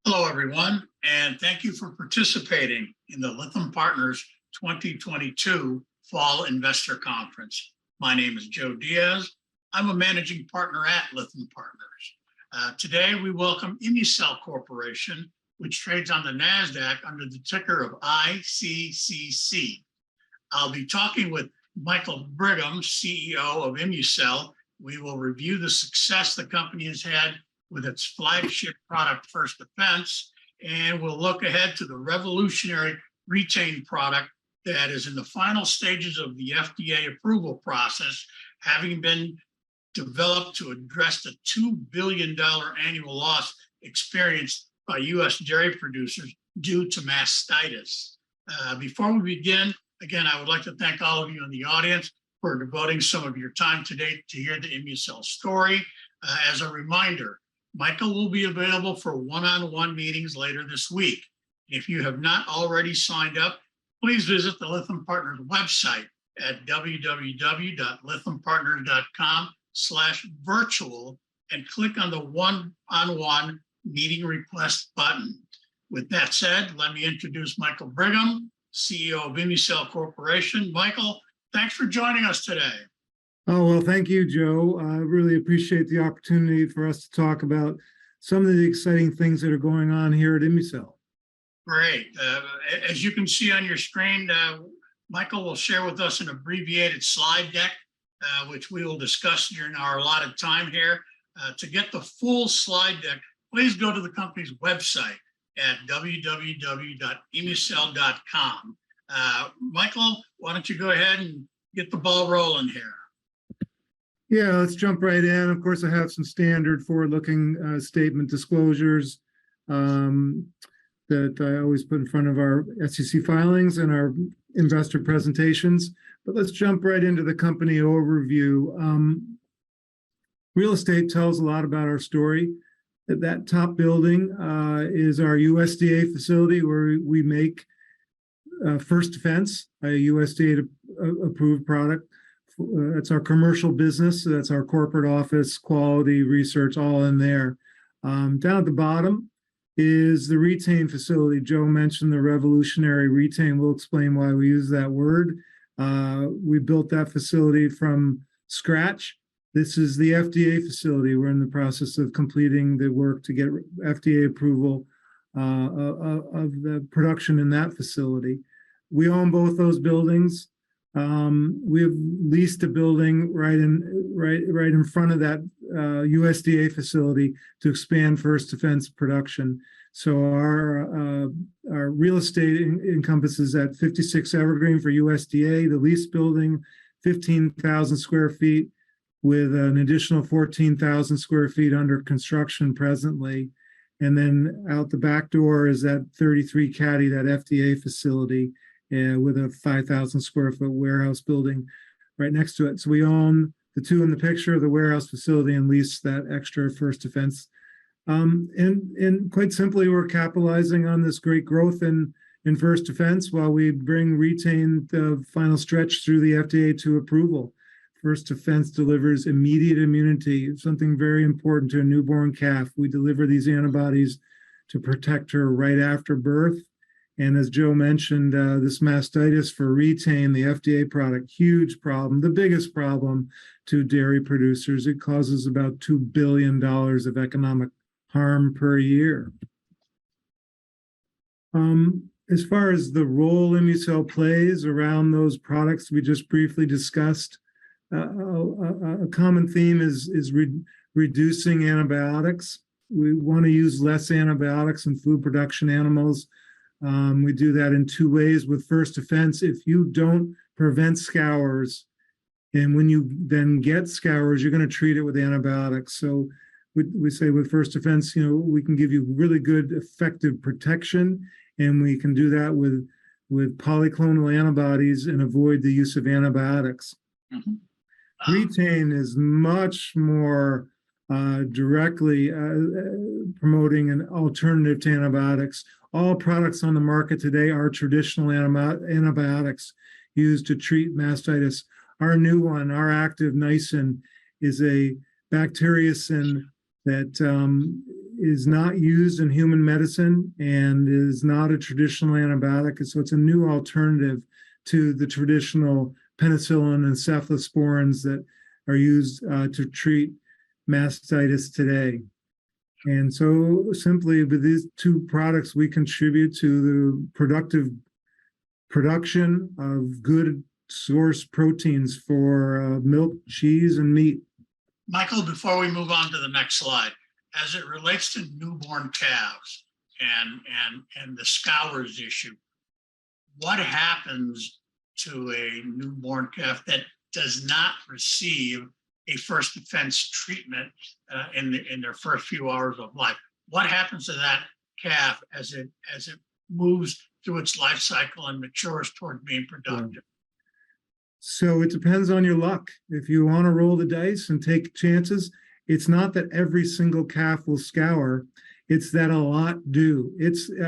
Hello, everyone, and thank you for participating in the Lytham Partners 2022 Fall Investor Conference. My name is Joe Diaz. I'm a managing partner at Lytham Partners. Today, we welcome ImmuCell Corporation, which trades on the NASDAQ under the ticker of ICCC. I'll be talking with Michael Brigham, CEO of ImmuCell. We will review the success the company has had with its flagship product, First Defense, and we'll look ahead to the revolutionary Retain product that is in the final stages of the FDA approval process, having been developed to address the $2 billion annual loss experienced by U.S. dairy producers due to mastitis. Before we begin, again, I would like to thank all of you in the audience for devoting some of your time today to hear the ImmuCell story. As a reminder, Michael will be available for one-on-one meetings later this week. If you have not already signed up, please visit the Lytham Partners website at www.lythampartners.com/virtual and click on the one-on-one meeting request button. With that said, let me introduce Michael Brigham, CEO of ImmuCell Corporation. Michael, thanks for joining us today. Oh, well, thank you, Joe. I really appreciate the opportunity for us to talk about some of the exciting things that are going on here at ImmuCell. Great. As you can see on your screen, Michael will share with us an abbreviated slide deck, which we will discuss during our allotted time here. To get the full slide deck, please go to the company's website at www.immucell.com. Michael, why don't you go ahead and get the ball rolling here? Yeah, let's jump right in. Of course, I have some standard forward-looking statement disclosures that I always put in front of our SEC filings and our investor presentations. But let's jump right into the company overview. Real estate tells a lot about our story. That top building is our USDA facility where we make First Defense, a USDA-approved product. That's our commercial business. That's our corporate office, quality, research, all in there. Down at the bottom is the Retain facility. Joe mentioned the revolutionary Retain. We'll explain why we use that word. We built that facility from scratch. This is the FDA facility. We're in the process of completing the work to get FDA approval of the production in that facility. We own both those buildings. We've leased a building right in front of that USDA facility to expand First Defense production. So our real estate encompasses at 56 Evergreen for USDA, the leased building, 15,000 square feet with an additional 14,000 square feet under construction presently. And then out the back door is that 33 Caddy, that FDA facility, with a 5,000 square foot warehouse building right next to it. So we own the two in the picture, the warehouse facility, and lease that extra First Defense. And quite simply, we're capitalizing on this great growth in First Defense while we bring Retain the final stretch through the FDA to approval. First Defense delivers immediate immunity, something very important to a newborn calf. We deliver these antibodies to protect her right after birth. And as Joe mentioned, this mastitis for Retain, the FDA product, huge problem, the biggest problem to dairy producers. It causes about $2 billion of economic harm per year. As far as the role ImmuCell plays around those products we just briefly discussed, a common theme is reducing antibiotics. We want to use less antibiotics in food production animals. We do that in two ways with First Defense. If you don't prevent scours, and when you then get scours, you're going to treat it with antibiotics. So we say with First Defense, we can give you really good, effective protection, and we can do that with polyclonal antibodies and avoid the use of antibiotics. Mm-hmm. Retain is much more directly promoting an alternative to antibiotics. All products on the market today are traditional antibiotics used to treat mastitis. Our new one, our active niacin, is a bacteriocin that is not used in human medicine and is not a traditional antibiotic. So it's a new alternative to the traditional penicillin and cephalosporins that are used to treat mastitis today. And so simply with these two products, we contribute to the production of good source proteins for milk, cheese, and meat. Michael, before we move on to the next slide, as it relates to newborn calves and the scours issue, what happens to a newborn calf that does not receive a first defense treatment in their first few hours of life? What happens to that calf as it moves through its life cycle and matures toward being productive? So it depends on your luck. If you want to roll the dice and take chances, it's not that every single calf will scour. It's that a lot do.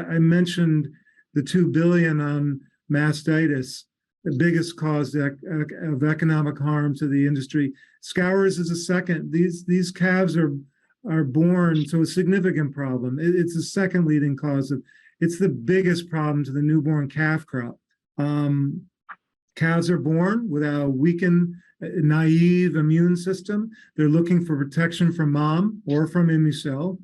I mentioned the 2 billion on mastitis, the biggest cause of economic harm to the industry. Scours is a second. These calves are born, so a significant problem. It's the second leading cause of. It's the biggest problem to the newborn calf crop. Calves are born without a weakened, naive immune system. They're looking for protection from mom or from ImmuCell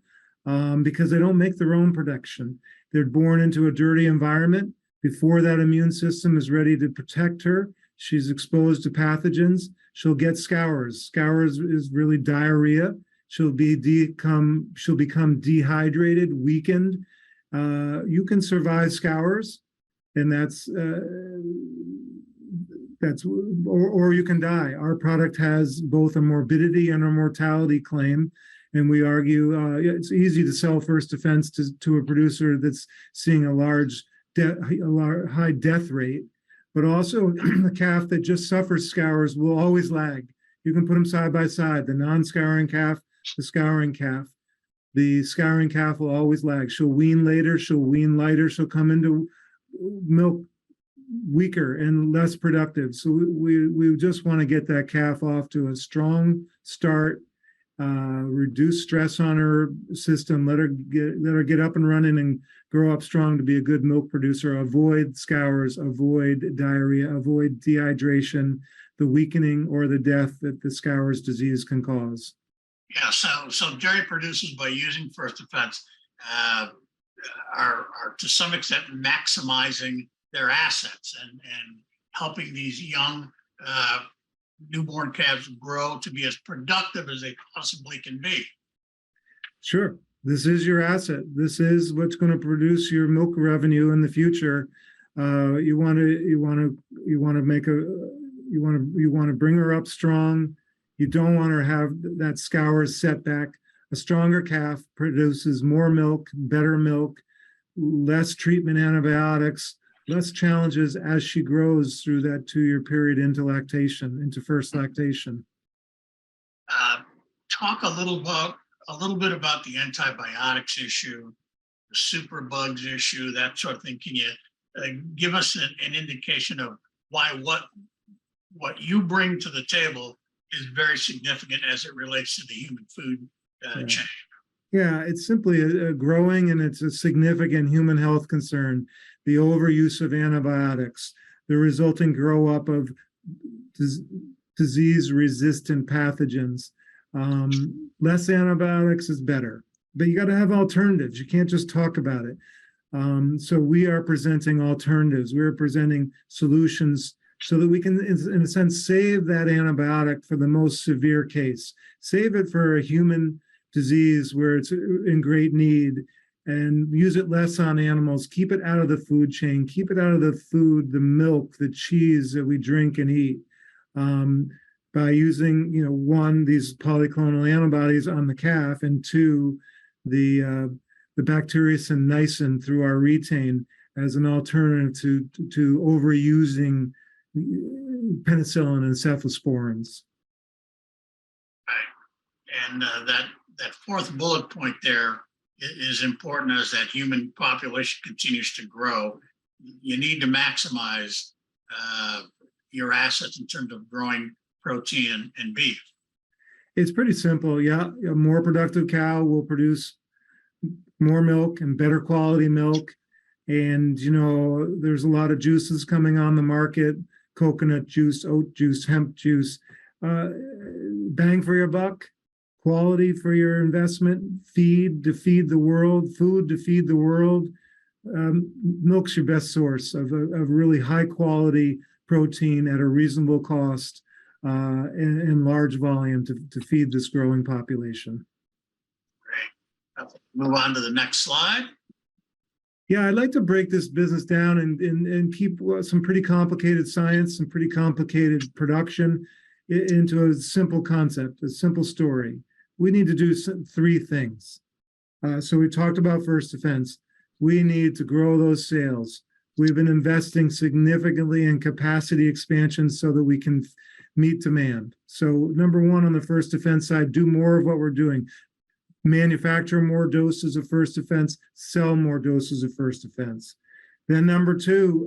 because they don't make their own protection. They're born into a dirty environment. Before that immune system is ready to protect her, she's exposed to pathogens. She'll get scours. Scours is really diarrhea. She'll become dehydrated, weakened. You can survive scours, and or you can die. Our product has both a morbidity and a mortality claim, and we argue it's easy to sell first defense to a producer that's seeing a high death rate, but also the calf that just suffers scours will always lag. You can put them side by side, the non-scouring calf, the scouring calf. The scouring calf will always lag. She'll wean later, she'll wean lighter, she'll come into milk weaker and less productive. So we just want to get that calf off to a strong start, reduce stress on her system, let her get up and running and grow up strong to be a good milk producer, avoid scours, avoid diarrhea, avoid dehydration, the weakening or the death that the scours disease can cause. Yeah, so dairy producers, by using first defense, are to some extent maximizing their assets and helping these young newborn calves grow to be as productive as they possibly can be. Sure, this is your asset. This is what's going to produce your milk revenue in the future. You want to bring her up strong. You don't want her to have that scours setback. A stronger calf produces more milk, better milk, less treatment antibiotics, less challenges as she grows through that 2-year period into lactation, into first lactation. Talk a little bit about the antibiotics issue, the superbugs issue, that sort of thing. Can you give us an indication of why what you bring to the table is very significant as it relates to the human food chain? Yeah, it's simply a growing and it's a significant human health concern. The overuse of antibiotics, the resulting grow up of disease-resistant pathogens. Less antibiotics is better, but you got to have alternatives. You can't just talk about it. So we are presenting alternatives. We are presenting solutions so that we can, in a sense, save that antibiotic for the most severe case. Save it for a human disease where it's in great need, and use it less on animals. Keep it out of the food chain. Keep it out of the food, the milk, the cheese that we drink and eat. By using, one, these polyclonal antibodies on the calf, and two, the bacteriocin niacin through our retain as an alternative to overusing penicillin and cephalosporins. Right. And that fourth bullet point there is important as that human population continues to grow. You need to maximize your assets in terms of growing protein and beef. It's pretty simple. Yeah, a more productive cow will produce more milk and better quality milk. And, there's a lot of juices coming on the market, coconut juice, oat juice, hemp juice. Bang for your buck, quality for your investment, feed to feed the world, food to feed the world. Milk's your best source of really high quality protein at a reasonable cost in large volume to feed this growing population. Great. Move on to the next slide. Yeah, I'd like to break this business down and keep some pretty complicated science, some pretty complicated production into a simple concept, a simple story. We need to do three things. So we talked about First Defense. We need to grow those sales. We've been investing significantly in capacity expansion so that we can meet demand. So number one, on the First Defense side, do more of what we're doing. Manufacture more doses of First Defense, sell more doses of First Defense. Then number two,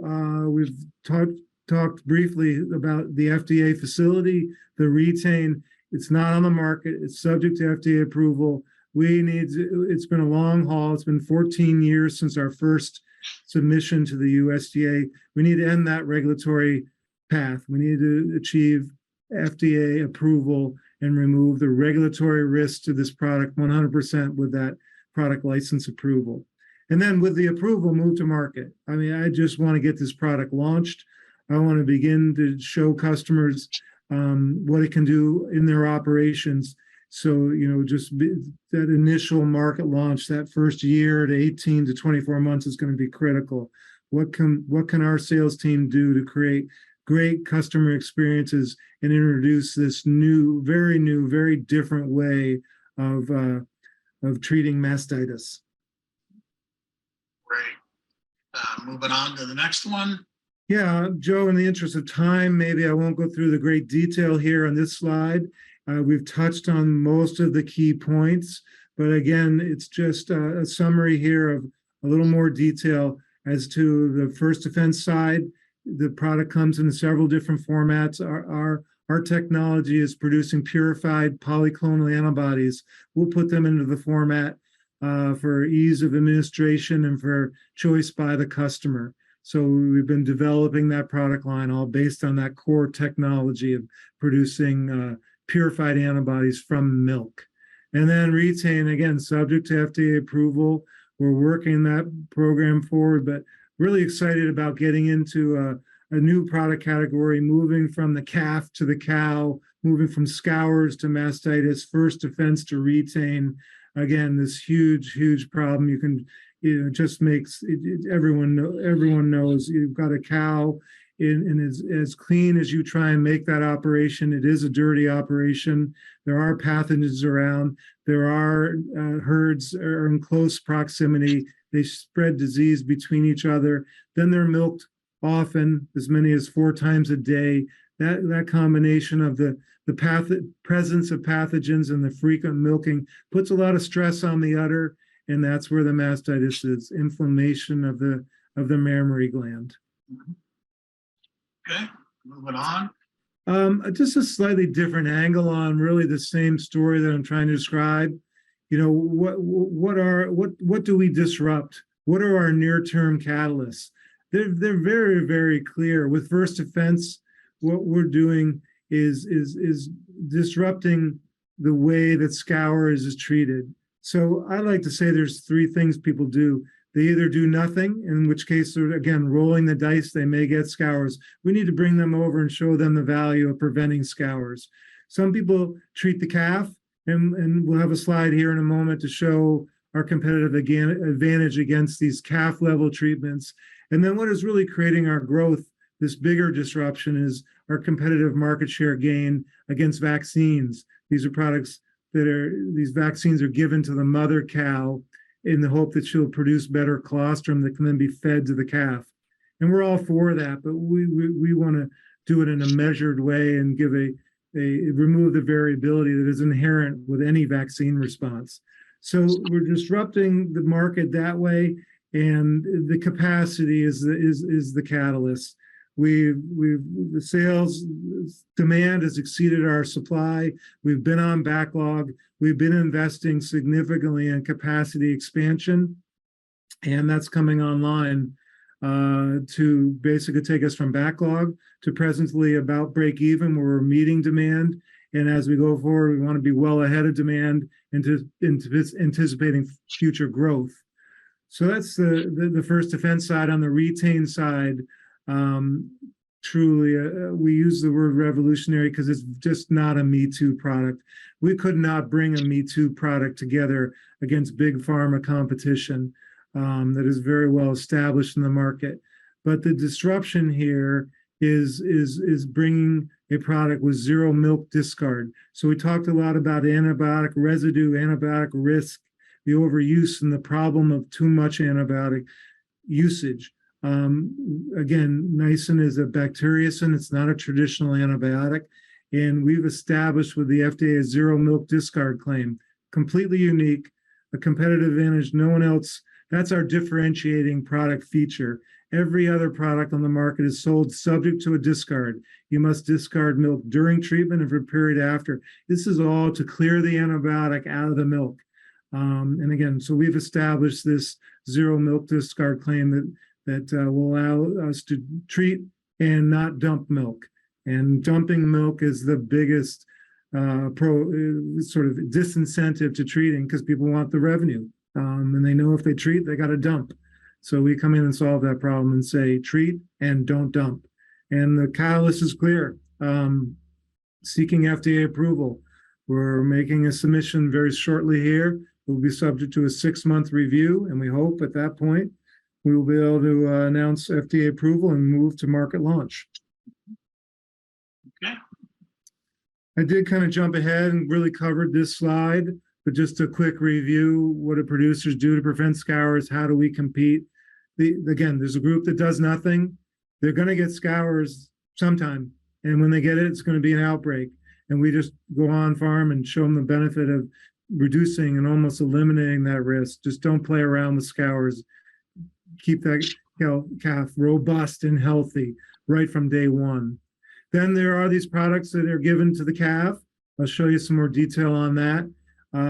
we've talked briefly about the FDA facility, the Retain. It's not on the market. It's subject to FDA approval. It's been a long haul. It's been 14 years since our first submission to the USDA. We need to end that regulatory path. We need to achieve FDA approval and remove the regulatory risk to this product 100% with that product license approval. And then with the approval, move to market. I mean, I just want to get this product launched. I want to begin to show customers what it can do in their operations. So, that initial market launch, that first year to 18 to 24 months is going to be critical. What can our sales team do to create great customer experiences and introduce this new, very different way of treating mastitis? Great. Moving on to the next one. Yeah, Joe, in the interest of time, maybe I won't go through the great detail here on this slide. We've touched on most of the key points, but again, it's just a summary here of a little more detail as to the First Defense side. The product comes in several different formats. Our technology is producing purified polyclonal antibodies. We'll put them into the format for ease of administration and for choice by the customer. So we've been developing that product line all based on that core technology of producing purified antibodies from milk. And then Retain, again, subject to FDA approval. We're working that program forward, but really excited about getting into a new product category, moving from the calf to the cow, moving from scours to mastitis, First Defense to Retain. Again, this huge problem. Just makes everyone knows you've got a cow and as clean as you try and make that operation, it is a dirty operation. There are pathogens around. There are herds are in close proximity. They spread disease between each other. Then they're milked often, as many as 4 times a day. That combination of the presence of pathogens and the frequent milking puts a lot of stress on the udder, and that's where the mastitis is, inflammation of the mammary gland. Okay, moving on. Just a slightly different angle on really the same story that I'm trying to describe. What do we disrupt? What are our near-term catalysts? They're very clear. With First Defense, what we're doing is disrupting the way that scours is treated. So I like to say there's 3 things people do. They either do nothing, in which case they're, again, rolling the dice, they may get scours. We need to bring them over and show them the value of preventing scours. Some people treat the calf, and we'll have a slide here in a moment to show our competitive advantage against these calf-level treatments. And then what is really creating our growth, this bigger disruption, is our competitive market share gain against vaccines. These vaccines are given to the mother cow in the hope that she'll produce better colostrum that can then be fed to the calf. And we're all for that, but we want to do it in a measured way and give remove the variability that is inherent with any vaccine response. So we're disrupting the market that way, and the capacity is the catalyst. The sales demand has exceeded our supply. We've been on backlog. We've been investing significantly in capacity expansion, and that's coming online to basically take us from backlog to presently about break even, where we're meeting demand. And as we go forward, we want to be well ahead of demand into anticipating future growth. So that's the first defense side. On the retain side, truly, we use the word revolutionary because it's just not a Me Too product. We could not bring a Me Too product together against big pharma competition that is very well established in the market. But the disruption here is bringing a product with zero milk discard. So we talked a lot about antibiotic residue, antibiotic risk, the overuse, and the problem of too much antibiotic usage. Again, niacin is a bacteriocin. It's not a traditional antibiotic. And we've established with the FDA a zero milk discard claim, completely unique, a competitive advantage. No one else, that's our differentiating product feature. Every other product on the market is sold subject to a discard. You must discard milk during treatment and for a period after. This is all to clear the antibiotic out of the milk. And again, so we've established this zero milk discard claim that will allow us to treat and not dump milk. And dumping milk is the biggest sort of disincentive to treating, because people want the revenue. And they know if they treat, they got to dump. So we come in and solve that problem and say, treat and don't dump. And the catalyst is clear. Seeking FDA approval. We're making a submission very shortly here. It will be subject to a 6-month review, and we hope at that point we will be able to announce FDA approval and move to market launch. Okay. I did kind of jump ahead and really covered this slide, but just a quick review. What do producers do to prevent scours? How do we compete? Again, there's a group that does nothing. They're going to get scours sometime, and when they get it, it's going to be an outbreak. And we just go on farm and show them the benefit of reducing and almost eliminating that risk. Just don't play around with scours. Keep that calf robust and healthy right from day one. Then there are these products that are given to the calf. I'll show you some more detail on that.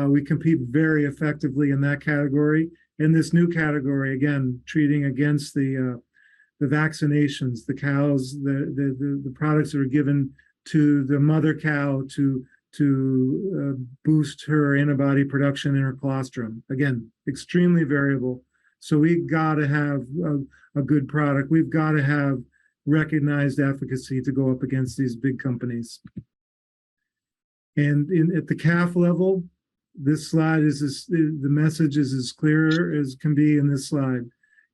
We compete very effectively in that category. In this new category, again, treating against the vaccinations, the cows, the products that are given to the mother cow to boost her antibody production in her colostrum. Again, extremely variable. So we got to have a good product. We've got to have recognized efficacy to go up against these big companies. And at the calf level, this slide the message is as clear as can be in this slide.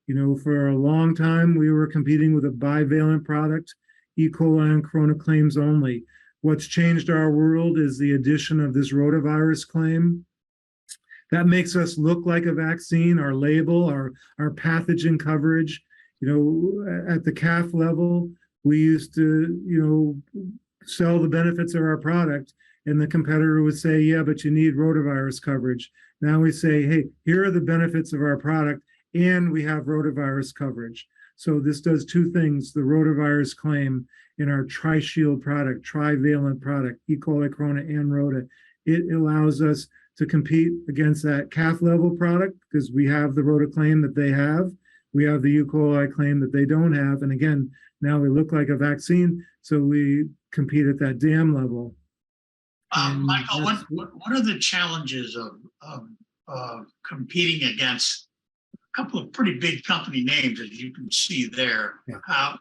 You know, for a long time, we were competing with a bivalent product, E. coli and corona claims only. What's changed our world is the addition of this rotavirus claim. That makes us look like a vaccine, our label, our pathogen coverage. You know, at the calf level, we used to, you know, sell the benefits of our product, and the competitor would say, yeah, but you need rotavirus coverage. Now we say, hey, here are the benefits of our product, and we have rotavirus coverage. So this does two things: the rotavirus claim in our tri-shield product, trivalent product, E. coli, corona, and rota. It allows us to compete against that calf level product because we have the rota claim that they have. We have the E. coli claim that they don't have. And again, now we look like a vaccine, so we compete at that dam level. Michael, what are the challenges of competing against a couple of pretty big company names, as you can see there? Yeah.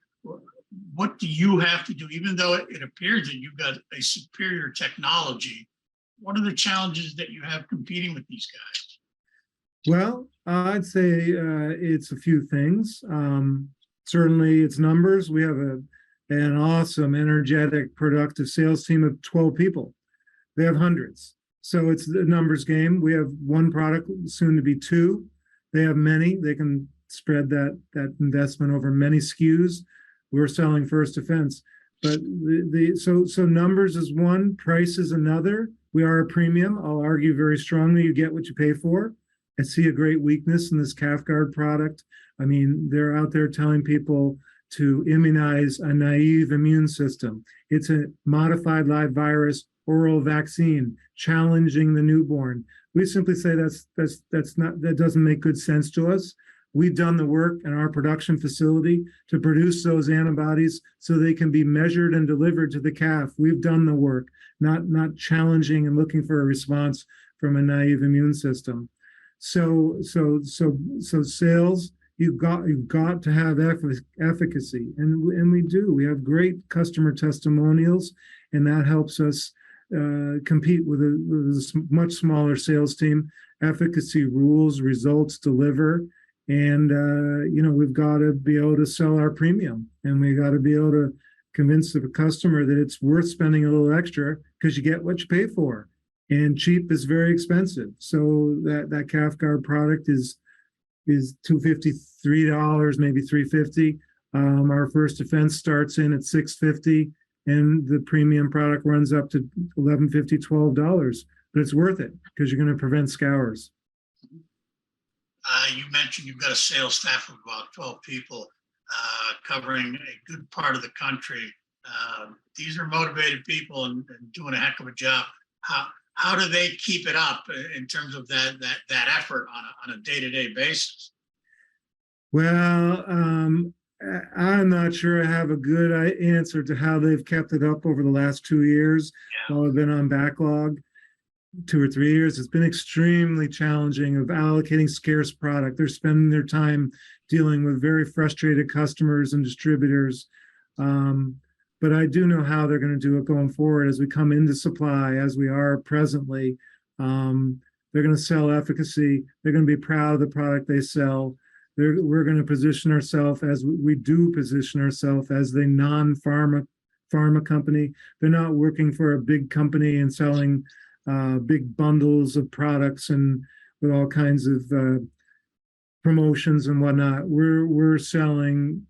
What do you have to do, even though it appears that you've got a superior technology? What are the challenges that you have competing with these guys? Well, I'd say it's a few things. Certainly, it's numbers. We have an awesome, energetic, productive sales team of 12 people. They have hundreds. So it's the numbers game. We have one product, soon to be two. They have many. They can spread that investment over many SKUs. We're selling first defense. But so numbers is one, price is another. We are a premium. I'll argue very strongly you get what you pay for. I see a great weakness in this calf guard product. I mean, they're out there telling people to immunize a naive immune system. It's a modified live virus oral vaccine challenging the newborn. We simply say that doesn't make good sense to us. We've done the work in our production facility to produce those antibodies so they can be measured and delivered to the calf. We've done the work, not challenging and looking for a response from a naive immune system. So sales, you've got to have efficacy, and we do. We have great customer testimonials, and that helps us compete with a much smaller sales team. Efficacy rules, results deliver, and we've got to be able to sell our premium, and we got to be able to convince the customer that it's worth spending a little extra because you get what you pay for, and cheap is very expensive. So that calf guard product is $253, maybe $350. Our first defense starts in at $650, and the premium product runs up to $11.50, $12. But it's worth it because you're going to prevent scours. You mentioned you've got a sales staff of about 12 people covering a good part of the country. These are motivated people and doing a heck of a job. How do they keep it up in terms of that effort on a day-to-day basis? Well, I'm not sure I have a good answer to how they've kept it up over the last 2 years. While I've been on backlog, 2 or 3 years, it's been extremely challenging of allocating scarce product. They're spending their time dealing with very frustrated customers and distributors. But I do know how they're going to do it going forward as we come into supply, as we are presently. They're going to sell efficacy. They're going to be proud of the product they sell. We're going to position ourselves as we do position ourselves as the non-pharma company. They're not working for a big company and selling big bundles of products and with all kinds of promotions and whatnot. We're selling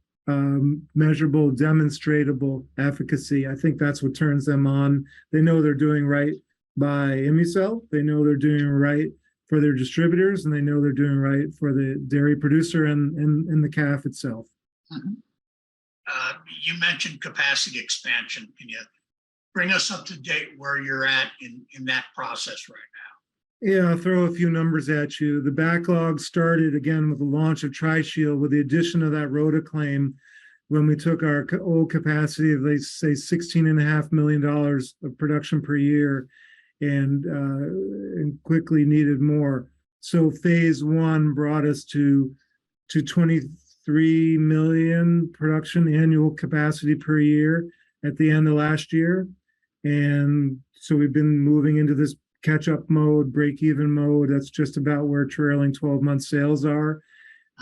measurable, demonstratable efficacy. I think that's what turns them on. They know they're doing right by ImmuCell. They know they're doing right for their distributors, and they know they're doing right for the dairy producer and the calf itself. Mm-hmm. You mentioned capacity expansion. Can you bring us up to date where you're at in that process right now? Yeah, I'll throw a few numbers at you. The backlog started again with the launch of TriShield, with the addition of that Rotaclaim, when we took our old capacity of, they say, $16.5 million of production per year, and quickly needed more. So phase one brought us to 23 million production annual capacity per year at the end of last year. And so we've been moving into this catch-up mode, break-even mode. That's just about where trailing 12-month sales are.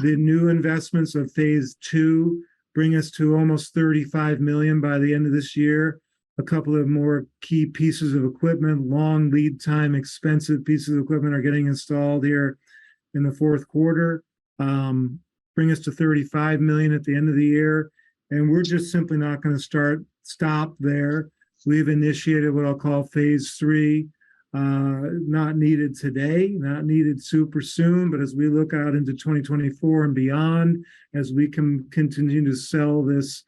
The new investments of phase two bring us to almost 35 million by the end of this year. A couple of more key pieces of equipment, long lead time, expensive pieces of equipment are getting installed here in the fourth quarter. Bring us to 35 million at the end of the year. And we're just simply not going to stop there. We've initiated what I'll call phase three. Not needed today, not needed super soon, but as we look out into 2024 and beyond, as we can continue to sell these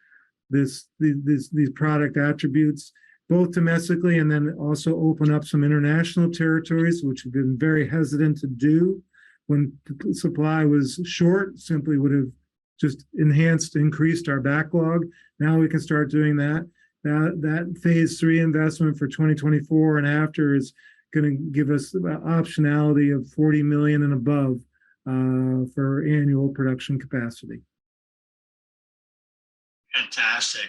product attributes, both domestically and then also open up some international territories, which we've been very hesitant to do when the supply was short, simply would have just increased our backlog. Now we can start doing that. That phase three investment for 2024 and after is going to give us optionality of 40 million and above for annual production capacity. Fantastic.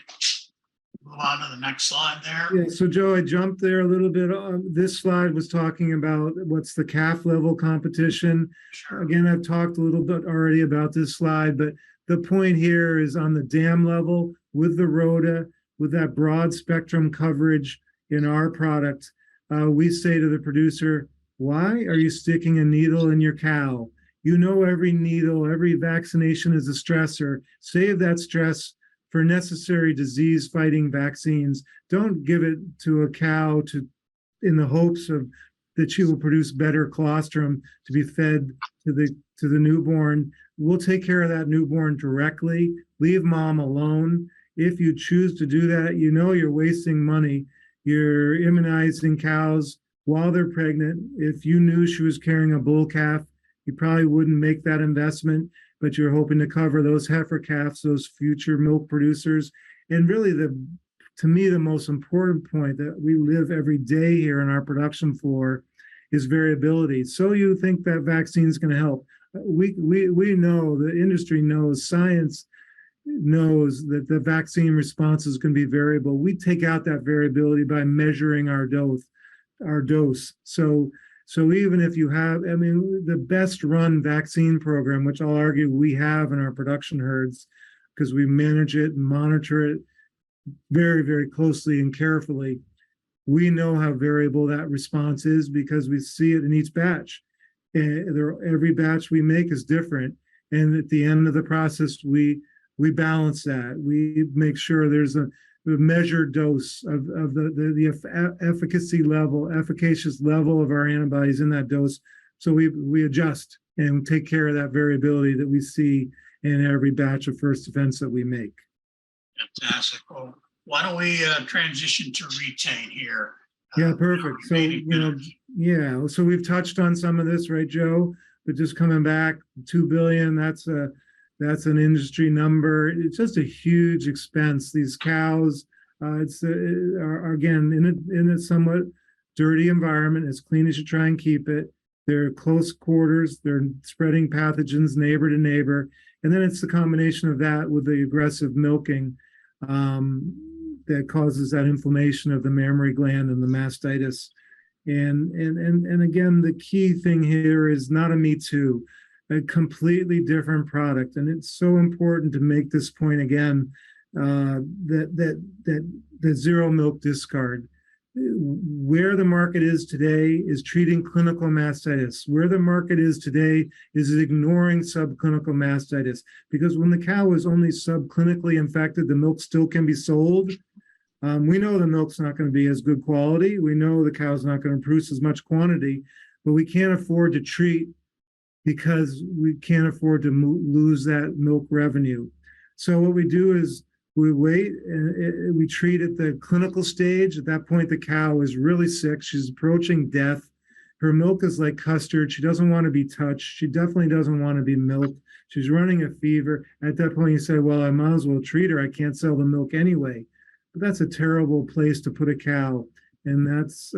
Move on to the next slide there. Yeah, so Joe, I jumped there a little bit. This slide was talking about what's the calf level competition. Sure. Again, I've talked a little bit already about this slide, but the point here is on the dam level with the Rota, with that broad spectrum coverage in our product. We say to the producer, why are you sticking a needle in your cow? You know, every needle, every vaccination is a stressor. Save that stress for necessary disease-fighting vaccines. Don't give it to a cow in the hopes of that she will produce better colostrum to be fed to to the newborn. We'll take care of that newborn directly. Leave mom alone. If you choose to do that, you know you're wasting money. You're immunizing cows while they're pregnant. If you knew she was carrying a bull calf, you probably wouldn't make that investment, but you're hoping to cover those heifer calves, those future milk producers. And really, to me, the most important point that we live every day here on our production floor is variability. So you think that vaccine is going to help. We know, the industry knows, science knows that the vaccine response is going to be variable. We take out that variability by measuring our dose. So even if you have, I mean, the best run vaccine program, which I'll argue we have in our production herds, because we manage it and monitor it very, very closely and carefully, we know how variable that response is because we see it in each batch. And every batch we make is different. And at the end of the process, we balance that. We make sure there's a measured dose of the efficacious level of our antibodies in that dose. So we adjust and take care of that variability that we see in every batch of first defense that we make. Fantastic. Well, why don't we transition to retain here? Yeah, perfect. So, yeah, so we've touched on some of this, right, Joe? But just coming back, 2 billion, that's an industry number. It's just a huge expense. These cows, are again in a somewhat dirty environment, as clean as you try and keep it. They're close quarters. They're spreading pathogens neighbor to neighbor, and then it's the combination of that with the aggressive milking that causes that inflammation of the mammary gland and the mastitis. And again, the key thing here is not a me too. A completely different product, and it's so important to make this point again, that the zero milk discard. Where the market is today is treating clinical mastitis. Where the market is today is ignoring subclinical mastitis, because when the cow is only subclinically infected, the milk still can be sold. We know the milk's not going to be as good quality. We know the cow's not going to produce as much quantity, but we can't afford to treat because we can't afford to lose that milk revenue. So what we do is we wait and we treat at the clinical stage. At that point, the cow is really sick. She's approaching death. Her milk is like custard. She doesn't want to be touched. She definitely doesn't want to be milked. She's running a fever. At that point, you say, well, I might as well treat her. I can't sell the milk anyway. But that's a terrible place to put a cow. And that's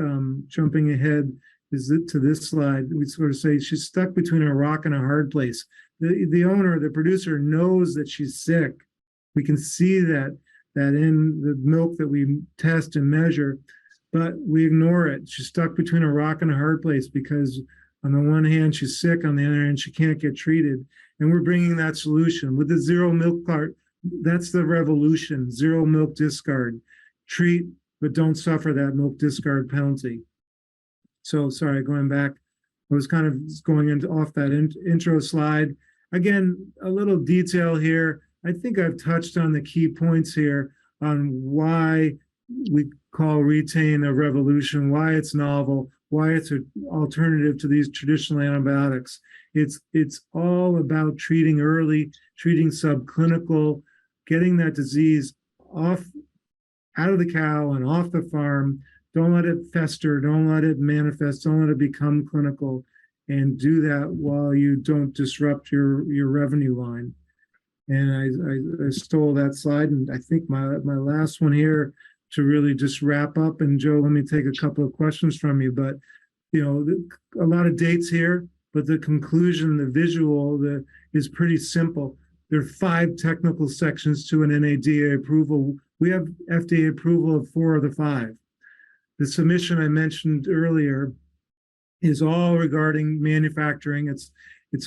jumping ahead to this slide. We sort of say she's stuck between a rock and a hard place. The owner, the producer, knows that she's sick. We can see that in the milk that we test and measure, but we ignore it. She's stuck between a rock and a hard place because on the one hand, she's sick. On the other hand, she can't get treated. And we're bringing that solution with the zero milk cart. That's the revolution, zero milk discard. Treat, but don't suffer that milk discard penalty. So sorry, going back, I was kind of going into off that intro slide. Again, a little detail here. I think I've touched on the key points here on why we call retain a revolution, why it's novel, why it's an alternative to these traditional antibiotics. It's all about treating early, treating subclinical, getting that disease out of the cow and off the farm. Don't let it fester. Don't let it manifest. Don't let it become clinical. And do that while you don't disrupt your revenue line. And I stole that slide. And I think my last one here to really just wrap up. And Joe, let me take a couple of questions from you. But, you know, a lot of dates here, but the conclusion, the visual is pretty simple. There are 5 technical sections to an NADA approval. We have FDA approval of 4 of the 5. The submission I mentioned earlier is all regarding manufacturing. It's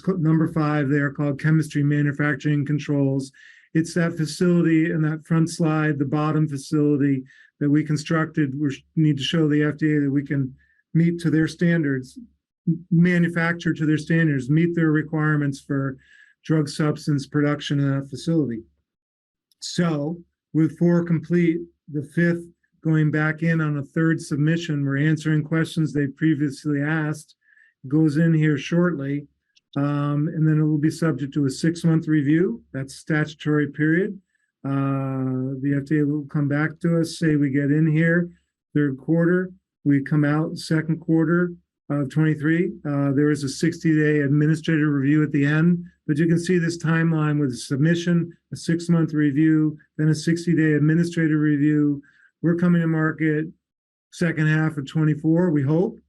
number 5 there, called chemistry, manufacturing, controls. It's that facility in that front slide, the bottom facility that we constructed. We need to show the FDA that we can meet to their standards, manufacture to their standards, meet their requirements for drug substance production in that facility. So with 4 complete, the 5th going back in on a 3rd submission, we're answering questions they previously asked, goes in here shortly. And then it will be subject to a 6-month review. That's statutory period. The FDA will come back to us, say we get in here third quarter, we come out second quarter of 23. There is a 60-day administrative review at the end, but you can see this timeline with a submission, a 6-month review, then a 60-day administrative review. We're coming to market second half of 24, we hope.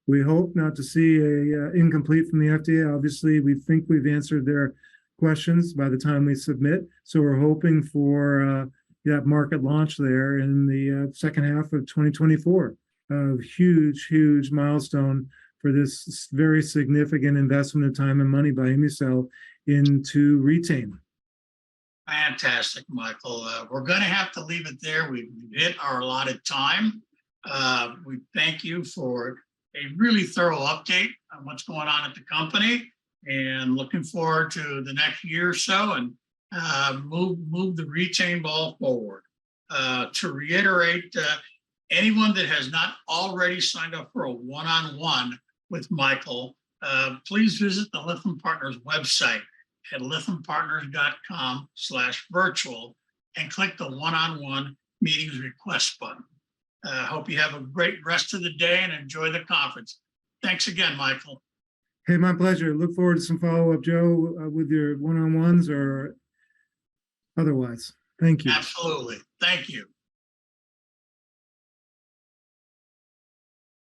We hope not to see a incomplete from the FDA. Obviously, we think we've answered their questions by the time we submit. So we're hoping for that market launch there in the second half of 2024. A huge milestone for this very significant investment of time and money by ImmuCell into Retain. Fantastic, Michael. We're going to have to leave it there. We've hit our allotted time. We thank you for a really thorough update on what's going on at the company, and looking forward to the next year or so and move the Retain ball forward. To reiterate, anyone that has not already signed up for a one-on-one with Michael, please visit the Lytham Partners website at lythampartners.com/virtual and click the one-on-one meetings request button. Hope you have a great rest of the day and enjoy the conference. Thanks again, Michael. Hey, my pleasure. Look forward to some follow-up, Joe, with your one-on-ones or otherwise. Thank you. Absolutely. Thank you.